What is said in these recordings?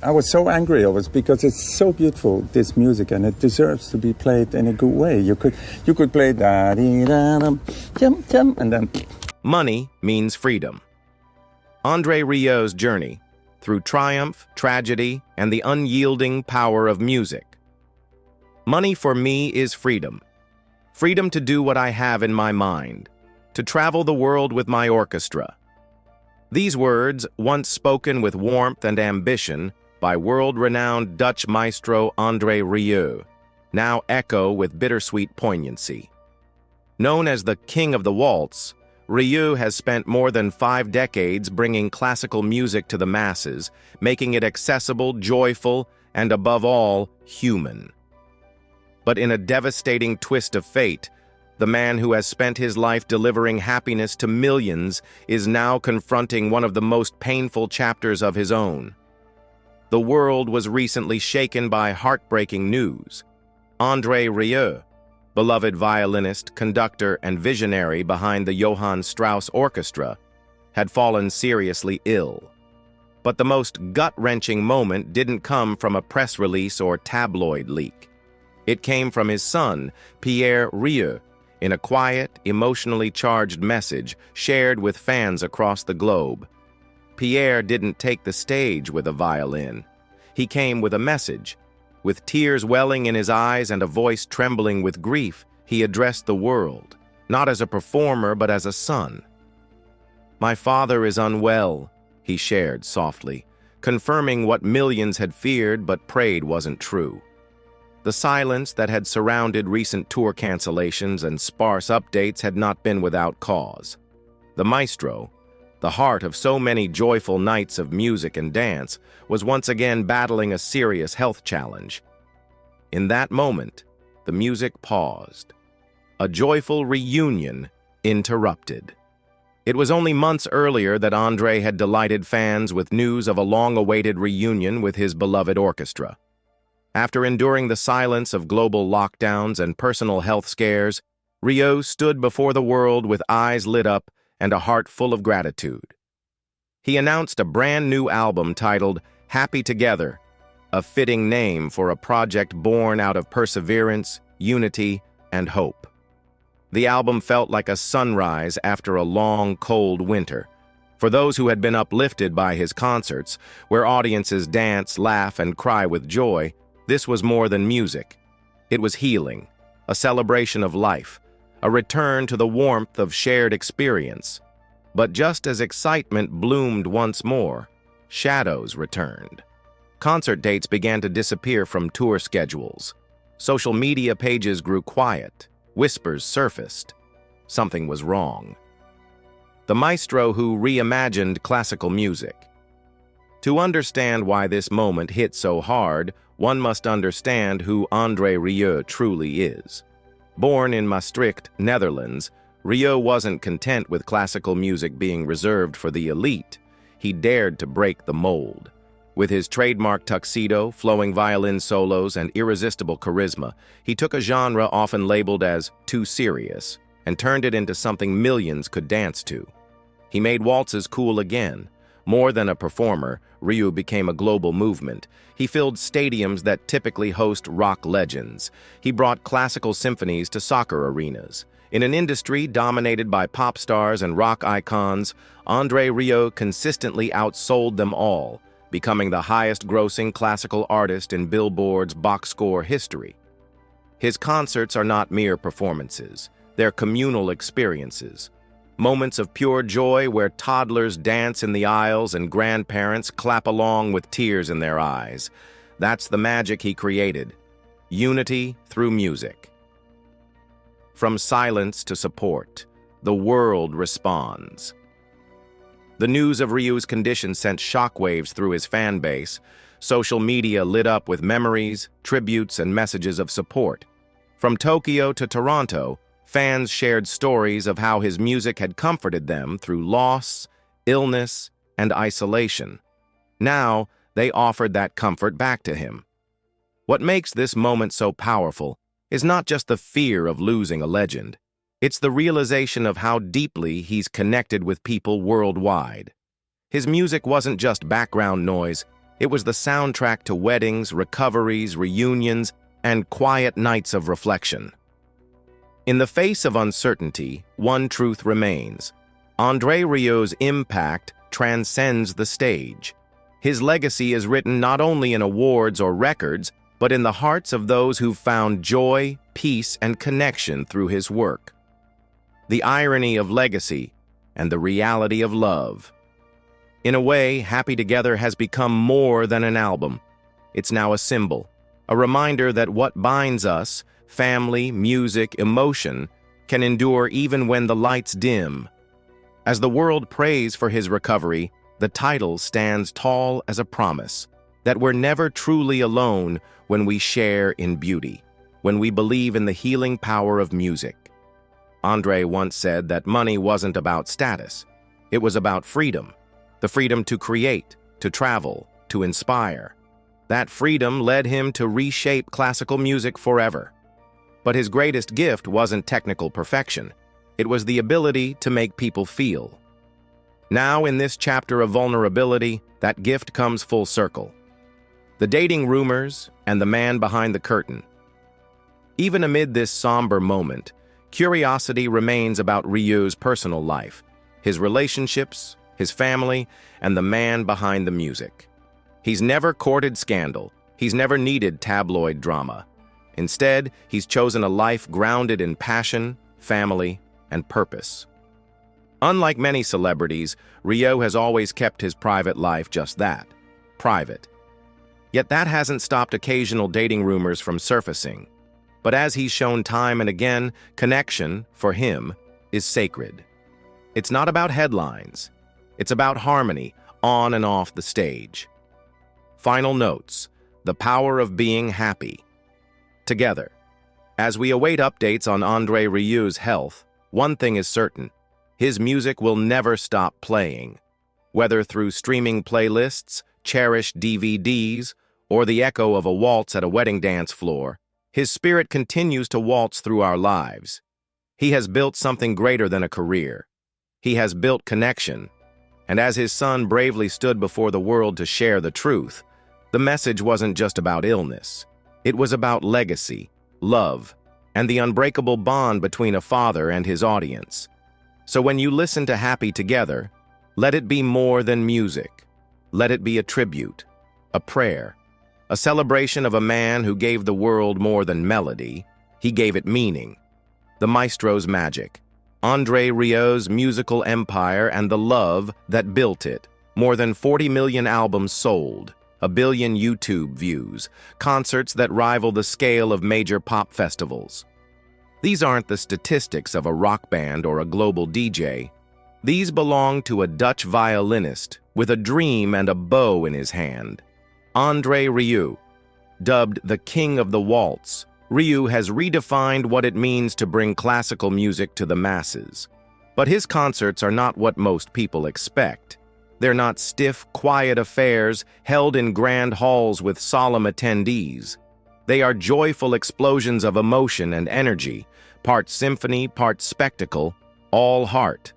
I was so angry. I was because it's so beautiful, this music, and it deserves to be played in a good way. You could play da dee da dum jum jum and then. Money means freedom. André Rieu's journey through triumph, tragedy, and the unyielding power of music. Money for me is freedom. Freedom to do what I have in my mind, to travel the world with my orchestra. These words, once spoken with warmth and ambition by world-renowned Dutch maestro André Rieu, now echo with bittersweet poignancy. Known as the King of the Waltz, Rieu has spent more than 5 decades bringing classical music to the masses, making it accessible, joyful, and above all, human. But in a devastating twist of fate, the man who has spent his life delivering happiness to millions is now confronting one of the most painful chapters of his own. The world was recently shaken by heartbreaking news. André Rieu, beloved violinist, conductor, and visionary behind the Johann Strauss Orchestra, had fallen seriously ill. But the most gut-wrenching moment didn't come from a press release or tabloid leak. It came from his son, Pierre Rieu, in a quiet, emotionally charged message shared with fans across the globe. Pierre didn't take the stage with a violin. He came with a message. With tears welling in his eyes and a voice trembling with grief, he addressed the world, not as a performer but as a son. "My father is unwell," he shared softly, confirming what millions had feared but prayed wasn't true. The silence that had surrounded recent tour cancellations and sparse updates had not been without cause. The maestro, the heart of so many joyful nights of music and dance, was once again battling a serious health challenge. In that moment, the music paused. A joyful reunion interrupted. It was only months earlier that André had delighted fans with news of a long-awaited reunion with his beloved orchestra. After enduring the silence of global lockdowns and personal health scares, Rieu stood before the world with eyes lit up and a heart full of gratitude. He announced a brand new album titled Happy Together, a fitting name for a project born out of perseverance, unity, and hope. The album felt like a sunrise after a long, cold winter. For those who had been uplifted by his concerts, where audiences dance, laugh, and cry with joy, this was more than music. It was healing, a celebration of life, a return to the warmth of shared experience. But just as excitement bloomed once more, shadows returned. Concert dates began to disappear from tour schedules. Social media pages grew quiet. Whispers surfaced. Something was wrong. The maestro who reimagined classical music. To understand why this moment hit so hard, one must understand who André Rieu truly is. Born in Maastricht, Netherlands, Rieu wasn't content with classical music being reserved for the elite. He dared to break the mold. With his trademark tuxedo, flowing violin solos, and irresistible charisma, he took a genre often labeled as too serious and turned it into something millions could dance to. He made waltzes cool again. More than a performer, Rieu became a global movement. He filled stadiums that typically host rock legends. He brought classical symphonies to soccer arenas. In an industry dominated by pop stars and rock icons, André Rieu consistently outsold them all, becoming the highest-grossing classical artist in Billboard's box score history. His concerts are not mere performances. They're communal experiences. Moments of pure joy where toddlers dance in the aisles and grandparents clap along with tears in their eyes. That's the magic he created. Unity through music. From silence to support, the world responds. The news of Rieu's condition sent shockwaves through his fan base. Social media lit up with memories, tributes, and messages of support. From Tokyo to Toronto, fans shared stories of how his music had comforted them through loss, illness, and isolation. Now, they offered that comfort back to him. What makes this moment so powerful is not just the fear of losing a legend. It's the realization of how deeply he's connected with people worldwide. His music wasn't just background noise, It was the soundtrack to weddings, recoveries, reunions, and quiet nights of reflection. In the face of uncertainty, one truth remains. André Rieu's impact transcends the stage. His legacy is written not only in awards or records, but in the hearts of those who've found joy, peace, and connection through his work. The irony of legacy and the reality of love. In a way, Happy Together has become more than an album. It's now a symbol, a reminder that what binds us, family, music, emotion, can endure even when the lights dim. As the world prays for his recovery, the title stands tall as a promise that we're never truly alone when we share in beauty, when we believe in the healing power of music. André once said that money wasn't about status. It was about freedom. The freedom to create, to travel, to inspire. That freedom led him to reshape classical music forever. But his greatest gift wasn't technical perfection. It was the ability to make people feel. Now, in this chapter of vulnerability, that gift comes full circle. The dating rumors and the man behind the curtain. Even amid this somber moment, curiosity remains about Rieu's personal life, his relationships, his family, and the man behind the music. He's never courted scandal. He's never needed tabloid drama. Instead, he's chosen a life grounded in passion, family, and purpose. Unlike many celebrities, Rieu has always kept his private life just that, private. Yet that hasn't stopped occasional dating rumors from surfacing. But as he's shown time and again, connection, for him, is sacred. It's not about headlines. It's about harmony, on and off the stage. Final notes: the power of being happy. Together. As we await updates on André Rieu's health, one thing is certain: his music will never stop playing. Whether through streaming playlists, cherished DVDs, or the echo of a waltz at a wedding dance floor, his spirit continues to waltz through our lives. He has built something greater than a career. He has built connection. And as his son bravely stood before the world to share the truth, the message wasn't just about illness. It was about legacy, love, and the unbreakable bond between a father and his audience. So when you listen to Happy Together, let it be more than music. Let it be a tribute, a prayer, a celebration of a man who gave the world more than melody. He gave it meaning. The maestro's magic, André Rieu's musical empire, and the love that built it. More than 40 million albums sold, 1 billion YouTube views, concerts that rival the scale of major pop festivals. These aren't the statistics of a rock band or a global DJ. These belong to a Dutch violinist with a dream and a bow in his hand. André Rieu, dubbed the King of the Waltz, Rieu has redefined what it means to bring classical music to the masses. But his concerts are not what most people expect. They're not stiff, quiet affairs held in grand halls with solemn attendees. They are joyful explosions of emotion and energy, part symphony, part spectacle, all heart.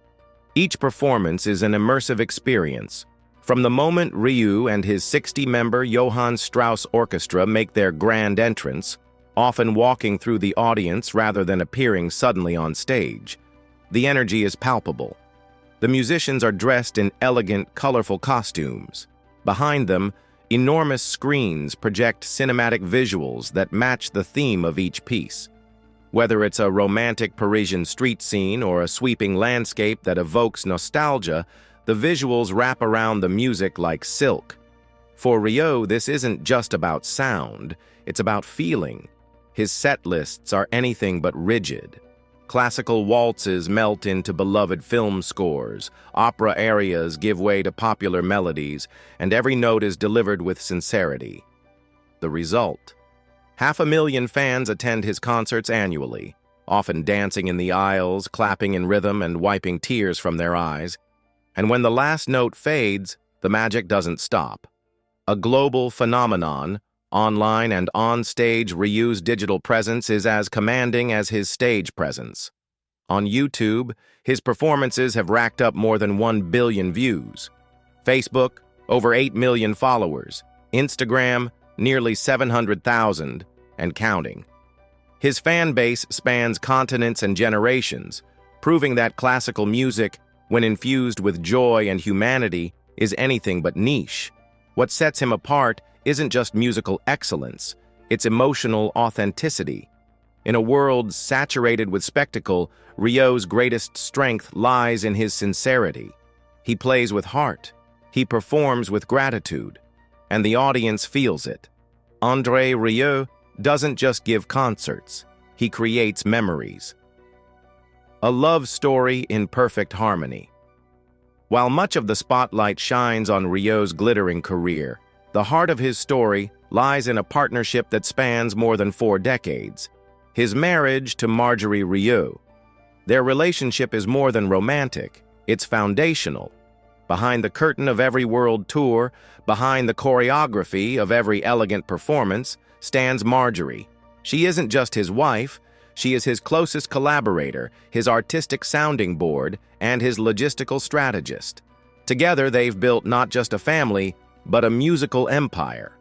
Each performance is an immersive experience. From the moment Rieu and his 60-member Johann Strauss Orchestra make their grand entrance, often walking through the audience rather than appearing suddenly on stage, the energy is palpable. The musicians are dressed in elegant, colorful costumes. Behind them, enormous screens project cinematic visuals that match the theme of each piece. Whether it's a romantic Parisian street scene or a sweeping landscape that evokes nostalgia, the visuals wrap around the music like silk. For Rieu, this isn't just about sound, it's about feeling. His set lists are anything but rigid. Classical waltzes melt into beloved film scores, opera arias give way to popular melodies, and every note is delivered with sincerity. The result: 500,000 fans attend his concerts annually, often dancing in the aisles, clapping in rhythm, and wiping tears from their eyes. And when the last note fades, the magic doesn't stop. A global phenomenon, online and on-stage, Rieu's digital presence is as commanding as his stage presence. On YouTube, his performances have racked up more than 1 billion views. Facebook, over 8 million followers. Instagram, nearly 700,000, and counting. His fan base spans continents and generations, proving that classical music, when infused with joy and humanity, is anything but niche. What sets him apart isn't just musical excellence, it's emotional authenticity. In a world saturated with spectacle, Rieu's greatest strength lies in his sincerity. He plays with heart, he performs with gratitude, and the audience feels it. André Rieu doesn't just give concerts, he creates memories. A love story in perfect harmony. While much of the spotlight shines on Rieu's glittering career, the heart of his story lies in a partnership that spans more than 4 decades. His marriage to André Rieu. Their relationship is more than romantic, it's foundational. Behind the curtain of every world tour, behind the choreography of every elegant performance, stands Marjorie. She isn't just his wife, she is his closest collaborator, his artistic sounding board, and his logistical strategist. Together, they've built not just a family, but a musical empire.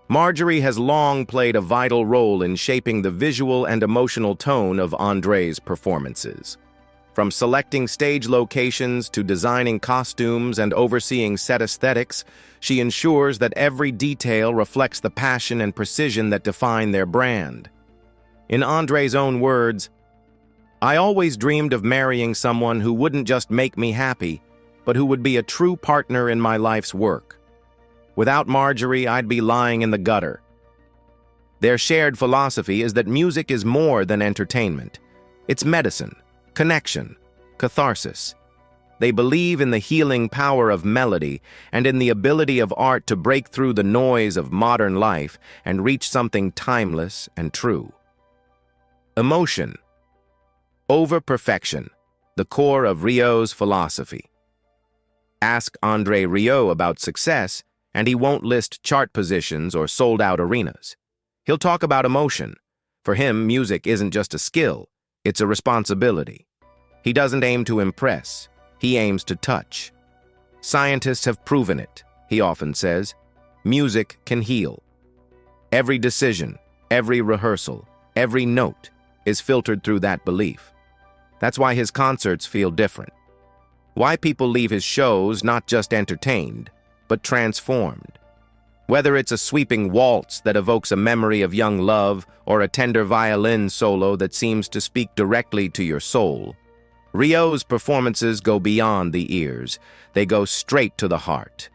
Marjorie has long played a vital role in shaping the visual and emotional tone of André's performances. From selecting stage locations to designing costumes and overseeing set aesthetics, she ensures that every detail reflects the passion and precision that define their brand. In André's own words, "I always dreamed of marrying someone who wouldn't just make me happy, but who would be a true partner in my life's work. Without Marjorie, I'd be lying in the gutter." Their shared philosophy is that music is more than entertainment. It's medicine, connection, catharsis. They believe in the healing power of melody and in the ability of art to break through the noise of modern life and reach something timeless and true. Emotion. Over perfection, the core of Rieu's philosophy. Ask André Rieu about success, and he won't list chart positions or sold-out arenas. He'll talk about emotion. For him, music isn't just a skill, it's a responsibility. He doesn't aim to impress, he aims to touch. Scientists have proven it, he often says. Music can heal. Every decision, every rehearsal, every note is filtered through that belief. That's why his concerts feel different. Why people leave his shows not just entertained, but transformed. Whether it's a sweeping waltz that evokes a memory of young love or a tender violin solo that seems to speak directly to your soul, Rieu's performances go beyond the ears. They go straight to the heart.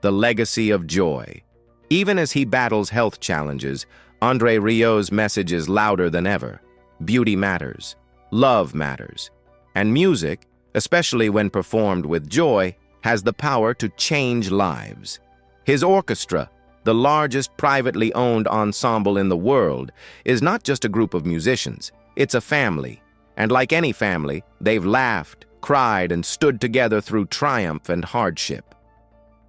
The legacy of joy. Even as he battles health challenges, André Rieu's message is louder than ever. Beauty matters. Love matters. And music, especially when performed with joy, has the power to change lives. His orchestra, the largest privately owned ensemble in the world, is not just a group of musicians. It's a family. And like any family, they've laughed, cried, and stood together through triumph and hardship.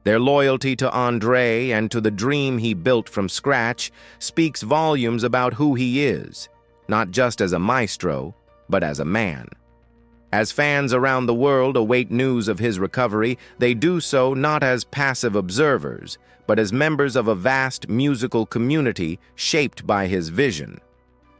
Their loyalty to André and to the dream he built from scratch speaks volumes about who he is, not just as a maestro, but as a man. As fans around the world await news of his recovery, they do so not as passive observers, but as members of a vast musical community shaped by his vision.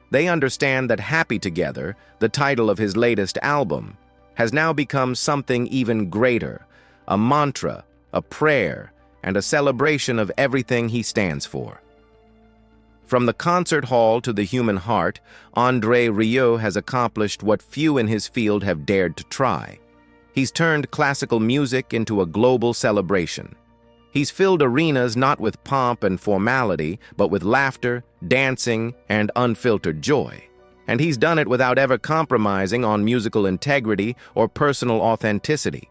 They understand that Happy Together, the title of his latest album, has now become something even greater, a mantra, a prayer, and a celebration of everything he stands for. From the concert hall to the human heart, André Rieu has accomplished what few in his field have dared to try. He's turned classical music into a global celebration. He's filled arenas not with pomp and formality, but with laughter, dancing, and unfiltered joy. And he's done it without ever compromising on musical integrity or personal authenticity.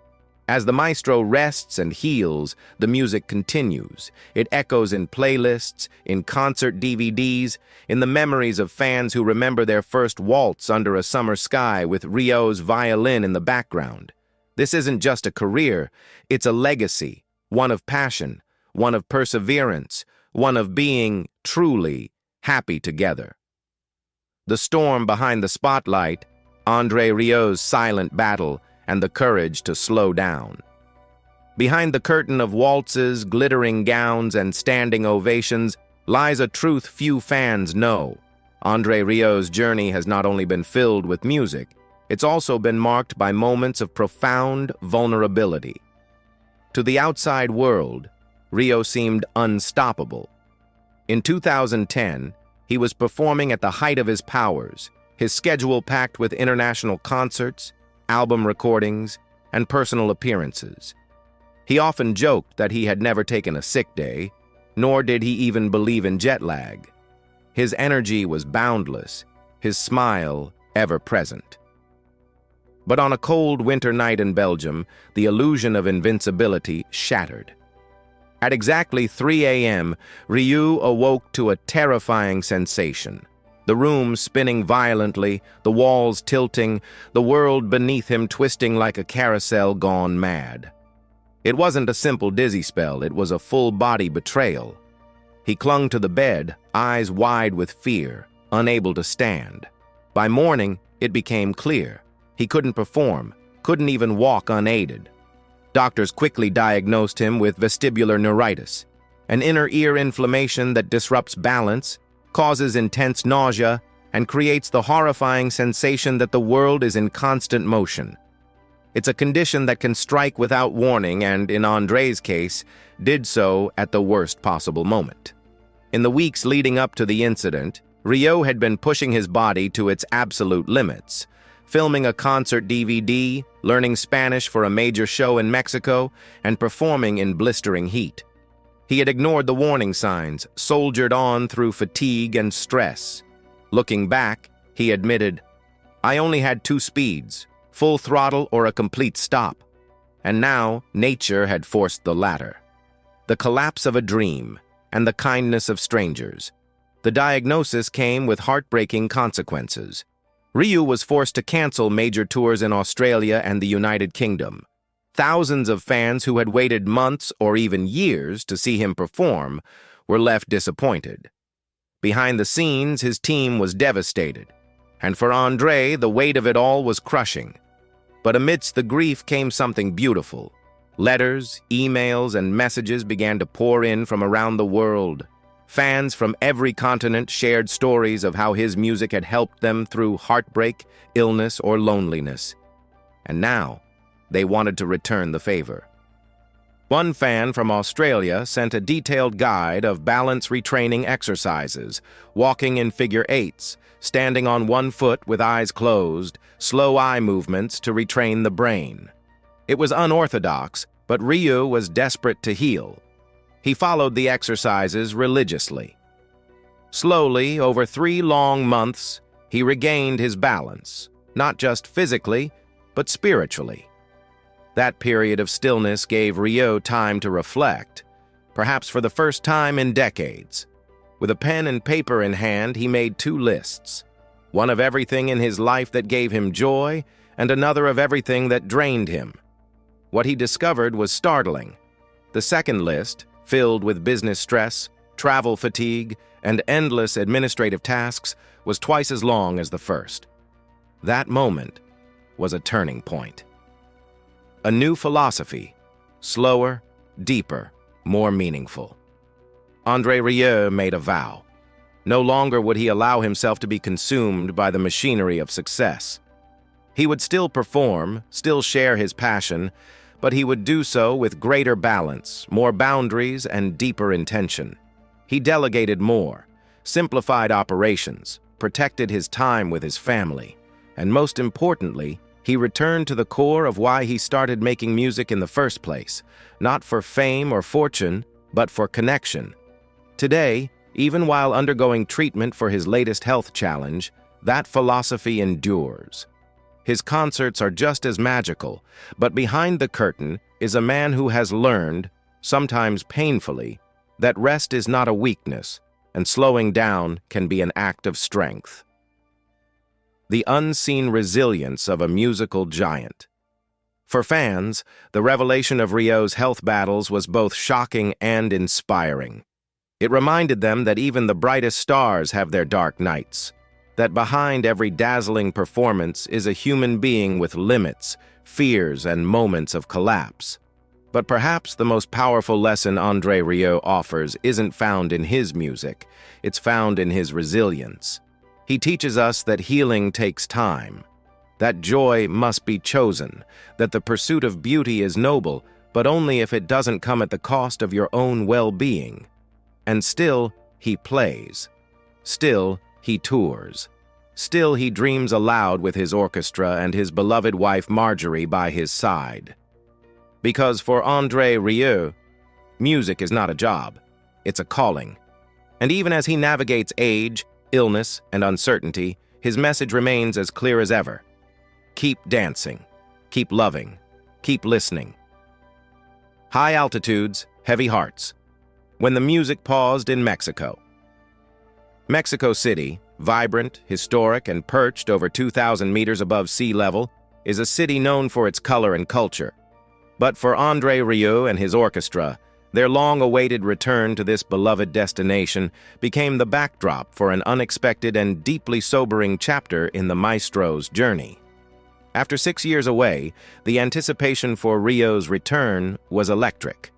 As the maestro rests and heals, the music continues. It echoes in playlists, in concert DVDs, in the memories of fans who remember their first waltz under a summer sky with Rieu's violin in the background. This isn't just a career, it's a legacy, one of passion, one of perseverance, one of being truly happy together. The storm behind the spotlight, André Rieu's silent battle, and the courage to slow down. Behind the curtain of waltzes, glittering gowns, and standing ovations lies a truth few fans know. André Rieu's journey has not only been filled with music, it's also been marked by moments of profound vulnerability. To the outside world, Rieu seemed unstoppable. In 2010, he was performing at the height of his powers, his schedule packed with international concerts, album recordings, and personal appearances. He often joked that he had never taken a sick day, nor did he even believe in jet lag. His energy was boundless, his smile ever present. But on a cold winter night in Belgium, the illusion of invincibility shattered. At exactly 3 a.m., Rieu awoke to a terrifying sensation. The room spinning violently, the walls tilting, the world beneath him twisting like a carousel gone mad. It wasn't a simple dizzy spell, it was a full-body betrayal. He clung to the bed, eyes wide with fear, unable to stand. By morning, it became clear. He couldn't perform, couldn't even walk unaided. Doctors quickly diagnosed him with vestibular neuritis, an inner ear inflammation that disrupts balance, causes intense nausea, and creates the horrifying sensation that the world is in constant motion. It's a condition that can strike without warning and, in André's case, did so at the worst possible moment. In the weeks leading up to the incident, Rieu had been pushing his body to its absolute limits, filming a concert DVD, learning Spanish for a major show in Mexico, and performing in blistering heat. He had ignored the warning signs, soldiered on through fatigue and stress. Looking back, he admitted, "I only had two speeds, full throttle or a complete stop." And now, nature had forced the latter. The collapse of a dream and the kindness of strangers. The diagnosis came with heartbreaking consequences. Rieu was forced to cancel major tours in Australia and the United Kingdom. Thousands of fans who had waited months or even years to see him perform were left disappointed. Behind the scenes, his team was devastated. And for André, the weight of it all was crushing. But amidst the grief came something beautiful. Letters, emails, and messages began to pour in from around the world. Fans from every continent shared stories of how his music had helped them through heartbreak, illness, or loneliness. And now, they wanted to return the favor. One fan from Australia sent a detailed guide of balance retraining exercises, walking in figure eights, standing on one foot with eyes closed, slow eye movements to retrain the brain. It was unorthodox, but Rieu was desperate to heal. He followed the exercises religiously. Slowly, over 3 long months, he regained his balance, not just physically, but spiritually. That period of stillness gave Rieu time to reflect, perhaps for the first time in decades. With a pen and paper in hand, he made 2 lists, one of everything in his life that gave him joy, and another of everything that drained him. What he discovered was startling. The second list, filled with business stress, travel fatigue, and endless administrative tasks, was twice as long as the first. That moment was a turning point. A new philosophy, slower, deeper, more meaningful. André Rieu made a vow. No longer would he allow himself to be consumed by the machinery of success. He would still perform, still share his passion, but he would do so with greater balance, more boundaries, and deeper intention. He delegated more, simplified operations, protected his time with his family, and most importantly, he returned to the core of why he started making music in the first place, not for fame or fortune, but for connection. Today, even while undergoing treatment for his latest health challenge, that philosophy endures. His concerts are just as magical, but behind the curtain is a man who has learned, sometimes painfully, that rest is not a weakness, and slowing down can be an act of strength. The unseen resilience of a musical giant. For fans, the revelation of Rieu's health battles was both shocking and inspiring. It reminded them that even the brightest stars have their dark nights, that behind every dazzling performance is a human being with limits, fears, and moments of collapse. But perhaps the most powerful lesson André Rieu offers isn't found in his music, it's found in his resilience. He teaches us that healing takes time, that joy must be chosen, that the pursuit of beauty is noble, but only if it doesn't come at the cost of your own well-being. And still, he plays. Still, he tours. Still, he dreams aloud with his orchestra and his beloved wife Marjorie by his side. Because for André Rieu, music is not a job, it's a calling. And even as he navigates age, illness, and uncertainty, his message remains as clear as ever. Keep dancing, keep loving, keep listening. High altitudes, heavy hearts. When the music paused in Mexico. Mexico City, vibrant, historic, and perched over 2,000 meters above sea level, is a city known for its color and culture. But for André Rieu and his orchestra, their long-awaited return to this beloved destination became the backdrop for an unexpected and deeply sobering chapter in the maestro's journey. After 6 years away, the anticipation for Rieu's return was electric.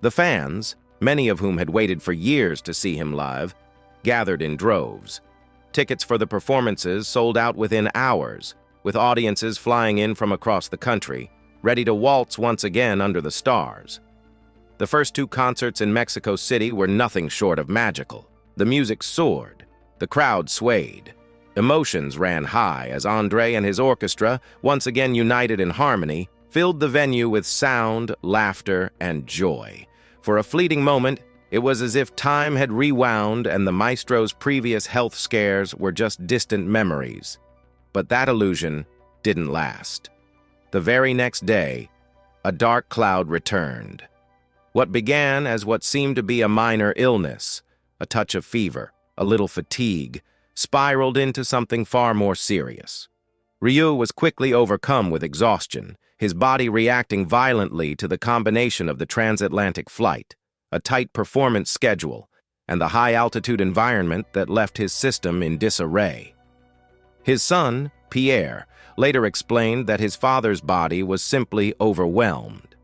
The fans, many of whom had waited for years to see him live, gathered in droves. Tickets for the performances sold out within hours, with audiences flying in from across the country, ready to waltz once again under the stars. The first 2 concerts in Mexico City were nothing short of magical. The music soared, the crowd swayed. Emotions ran high as André and his orchestra, once again united in harmony, filled the venue with sound, laughter, and joy. For a fleeting moment, it was as if time had rewound and the maestro's previous health scares were just distant memories. But that illusion didn't last. The very next day, a dark cloud returned. What began as what seemed to be a minor illness, a touch of fever, a little fatigue, spiraled into something far more serious. Rieu was quickly overcome with exhaustion, his body reacting violently to the combination of the transatlantic flight, a tight performance schedule, and the high-altitude environment that left his system in disarray. His son, Pierre, later explained that his father's body was simply overwhelmed.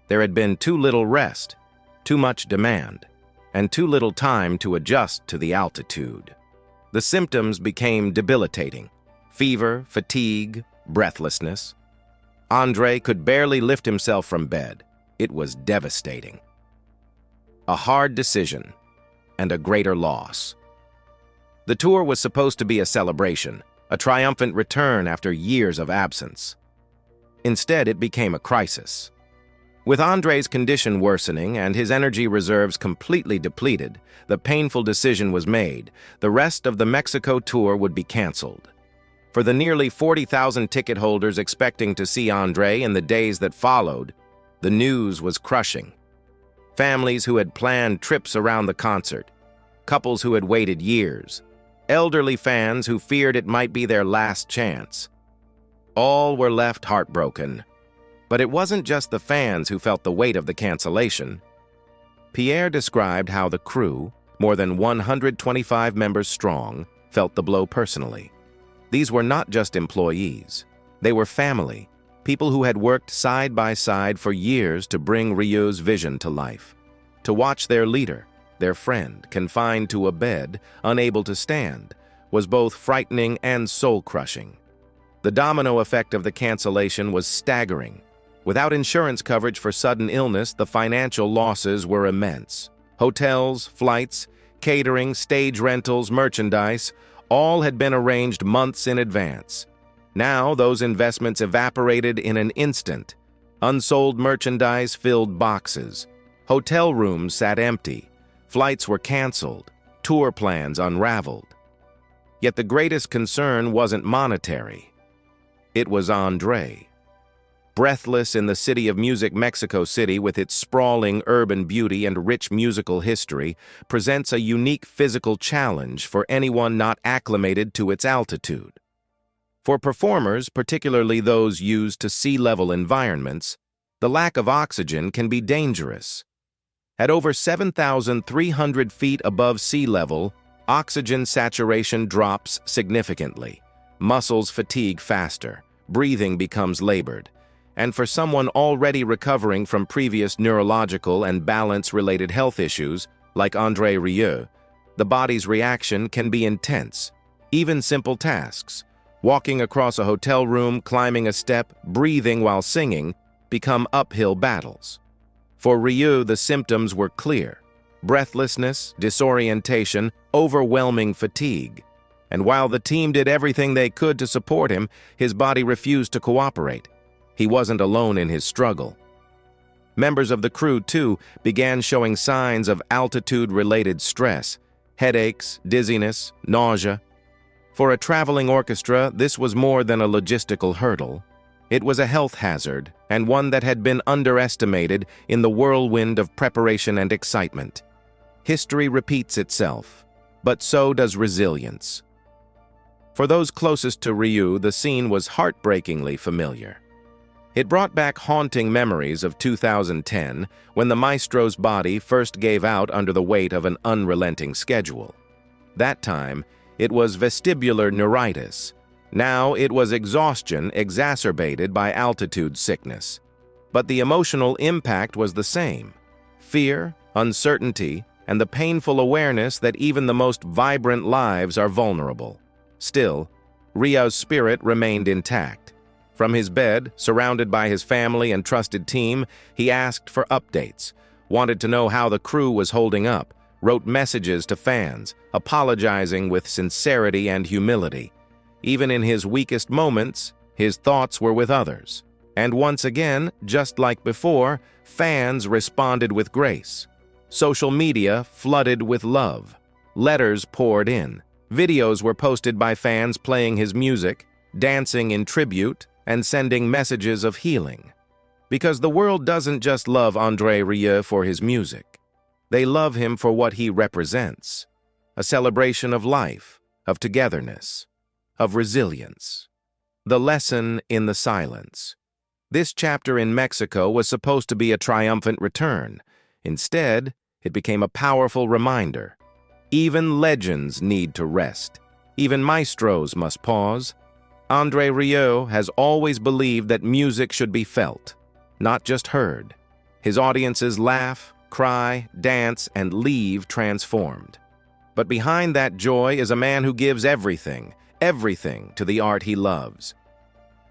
There had been too little rest, too much demand, and too little time to adjust to the altitude. The symptoms became debilitating: fever, fatigue, breathlessness. André could barely lift himself from bed. It was devastating. A hard decision and a greater loss. The tour was supposed to be a celebration, a triumphant return after years of absence. Instead, it became a crisis. With André's condition worsening and his energy reserves completely depleted, the painful decision was made. The rest of the Mexico tour would be canceled. For the nearly 40,000 ticket holders expecting to see André in the days that followed, the news was crushing. Families who had planned trips around the concert, couples who had waited years, elderly fans who feared it might be their last chance. All were left heartbroken. But it wasn't just the fans who felt the weight of the cancellation. Pierre described how the crew, more than 125 members strong, felt the blow personally. These were not just employees. They were family, people who had worked side by side for years to bring Rieu's vision to life. To watch their leader, their friend, confined to a bed, unable to stand, was both frightening and soul-crushing. The domino effect of the cancellation was staggering. Without insurance coverage for sudden illness, the financial losses were immense. Hotels, flights, catering, stage rentals, merchandise, all had been arranged months in advance. Now those investments evaporated in an instant. Unsold merchandise filled boxes. Hotel rooms sat empty. Flights were canceled. Tour plans unraveled. Yet the greatest concern wasn't monetary. It was André. Breathless in the city of music, Mexico City, with its sprawling urban beauty and rich musical history, presents a unique physical challenge for anyone not acclimated to its altitude. For performers, particularly those used to sea-level environments, the lack of oxygen can be dangerous. At over 7,300 feet above sea level, oxygen saturation drops significantly. Muscles fatigue faster. Breathing becomes labored. and for someone already recovering from previous neurological and balance-related health issues, like André Rieu, the body's reaction can be intense. Even simple tasks, walking across a hotel room, climbing a step, breathing while singing, become uphill battles. For Rieu, the symptoms were clear: breathlessness, disorientation, overwhelming fatigue. And while the team did everything they could to support him, his body refused to cooperate. He wasn't alone in his struggle. Members of the crew, too, began showing signs of altitude-related stress, headaches, dizziness, nausea. For a traveling orchestra, this was more than a logistical hurdle. It was a health hazard, and one that had been underestimated in the whirlwind of preparation and excitement. History repeats itself, but so does resilience. For those closest to Rieu, the scene was heartbreakingly familiar. It brought back haunting memories of 2010, when the maestro's body first gave out under the weight of an unrelenting schedule. That time, it was vestibular neuritis. Now it was exhaustion exacerbated by altitude sickness. But the emotional impact was the same: fear, uncertainty, and the painful awareness that even the most vibrant lives are vulnerable. Still, Rieu's spirit remained intact. From his bed, surrounded by his family and trusted team, he asked for updates, wanted to know how the crew was holding up, wrote messages to fans, apologizing with sincerity and humility. Even in his weakest moments, his thoughts were with others. And once again, just like before, fans responded with grace. Social media flooded with love. Letters poured in. Videos were posted by fans playing his music, dancing in tribute, and sending messages of healing. Because the world doesn't just love André Rieu for his music. They love him for what he represents: a celebration of life, of togetherness, of resilience. The lesson in the silence. This chapter in Mexico was supposed to be a triumphant return. Instead, it became a powerful reminder. Even legends need to rest. Even maestros must pause. André Rieu has always believed that music should be felt, not just heard. His audiences laugh, cry, dance, and leave transformed. But behind that joy is a man who gives everything to the art he loves.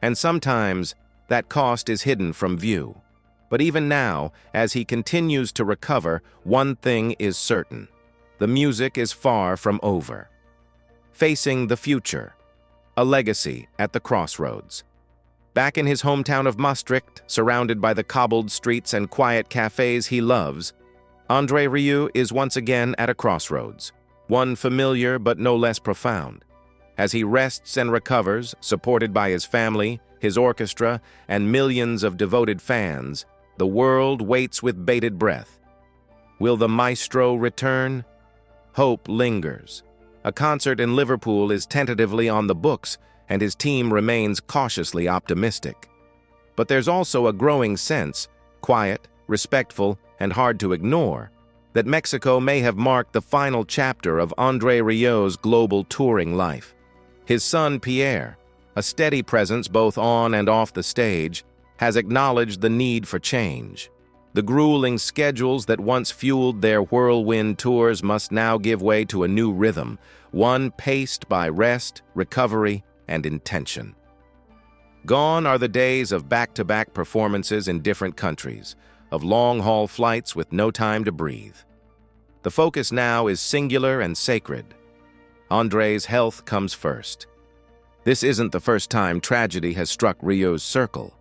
And sometimes that cost is hidden from view. But even now, as he continues to recover, one thing is certain: the music is far from over. Facing the future, a legacy at the crossroads. Back in his hometown of Maastricht, surrounded by the cobbled streets and quiet cafes he loves, André Rieu is once again at a crossroads, one familiar but no less profound. As he rests and recovers, supported by his family, his orchestra, and millions of devoted fans, the world waits with bated breath. Will the maestro return? Hope lingers. A concert in Liverpool is tentatively on the books, and his team remains cautiously optimistic. But there's also a growing sense, quiet, respectful, and hard to ignore, that Mexico may have marked the final chapter of André Rieu's global touring life. His son Pierre, a steady presence both on and off the stage, has acknowledged the need for change. The grueling schedules that once fueled their whirlwind tours must now give way to a new rhythm, one paced by rest, recovery, and intention. Gone are the days of back-to-back performances in different countries, of long-haul flights with no time to breathe. The focus now is singular and sacred. André's health comes first. This isn't the first time tragedy has struck Rieu's circle.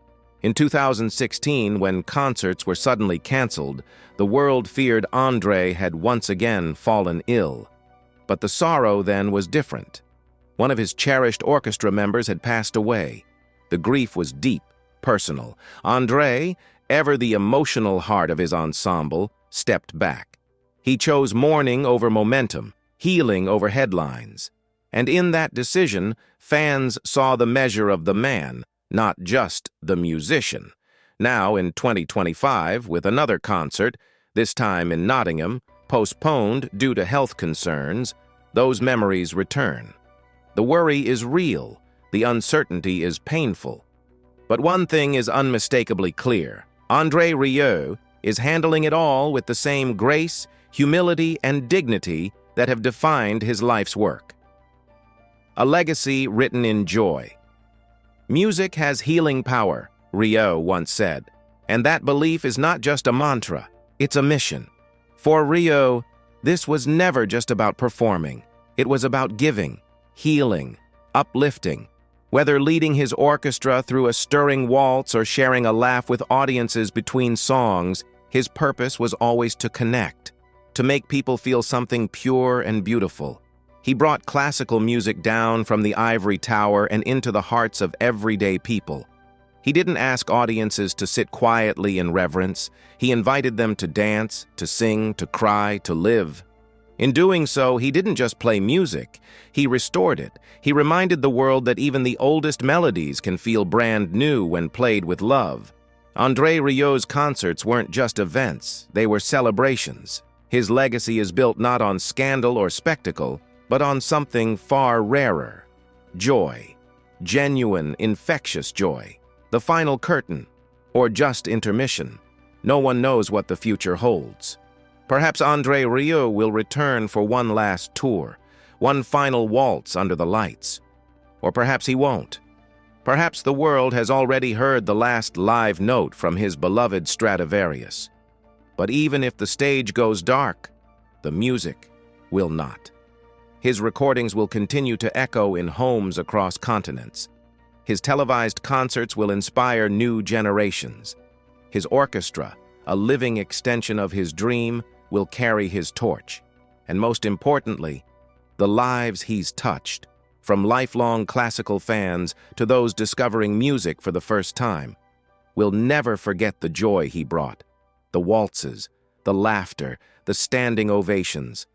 In 2016, when concerts were suddenly canceled, the world feared André had once again fallen ill. But the sorrow then was different. One of his cherished orchestra members had passed away. The grief was deep, personal. André, ever the emotional heart of his ensemble, stepped back. He chose mourning over momentum, healing over headlines. And in that decision, fans saw the measure of the man, not just the musician. Now, in 2025, with another concert, this time in Nottingham, postponed due to health concerns, those memories return. The worry is real, the uncertainty is painful. But one thing is unmistakably clear. André Rieu is handling it all with the same grace, humility, and dignity that have defined his life's work. A legacy written in joy. Music has healing power, Rieu once said, and that belief is not just a mantra, it's a mission. For Rieu, this was never just about performing. It was about giving, healing, uplifting. Whether leading his orchestra through a stirring waltz or sharing a laugh with audiences between songs, his purpose was always to connect, to make people feel something pure and beautiful. He brought classical music down from the ivory tower and into the hearts of everyday people. He didn't ask audiences to sit quietly in reverence. He invited them to dance, to sing, to cry, to live. In doing so, he didn't just play music, he restored it. He reminded the world that even the oldest melodies can feel brand new when played with love. André Rieu's concerts weren't just events, they were celebrations. His legacy is built not on scandal or spectacle, but on something far rarer. Joy. Genuine, infectious joy. The final curtain, or just intermission. No one knows what the future holds. Perhaps André Rieu will return for one last tour, one final waltz under the lights. Or perhaps he won't. Perhaps the world has already heard the last live note from his beloved Stradivarius. But even if the stage goes dark, the music will not. His recordings will continue to echo in homes across continents. His televised concerts will inspire new generations. His orchestra, a living extension of his dream, will carry his torch. And most importantly, the lives he's touched, from lifelong classical fans to those discovering music for the first time, will never forget the joy he brought, the waltzes, the laughter, the standing ovations.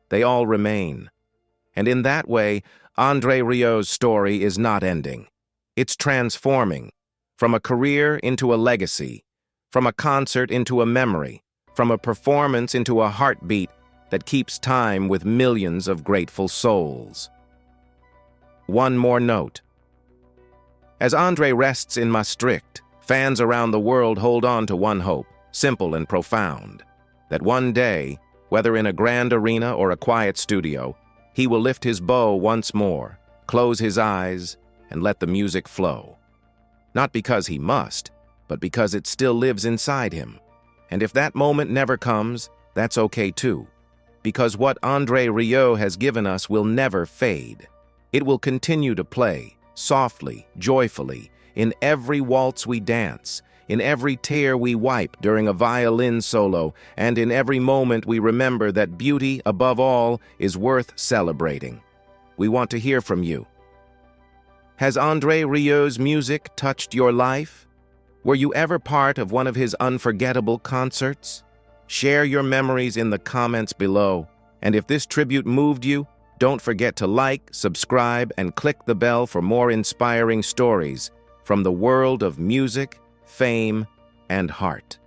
They all remain. And in that way, André Rieu's story is not ending. It's transforming, from a career into a legacy, from a concert into a memory, from a performance into a heartbeat that keeps time with millions of grateful souls. One more note. As André rests in Maastricht, fans around the world hold on to one hope, simple and profound, that one day, whether in a grand arena or a quiet studio, he will lift his bow once more, close his eyes, and let the music flow. Not because he must, but because it still lives inside him. And if that moment never comes, that's okay too. Because what André Rieu has given us will never fade. It will continue to play, softly, joyfully, in every waltz we dance, in every tear we wipe during a violin solo, and in every moment we remember that beauty, above all, is worth celebrating. We want to hear from you. Has André Rieu's music touched your life? Were you ever part of one of his unforgettable concerts? Share your memories in the comments below. And if this tribute moved you, don't forget to like, subscribe, and click the bell for more inspiring stories from the world of music, fame, and heart.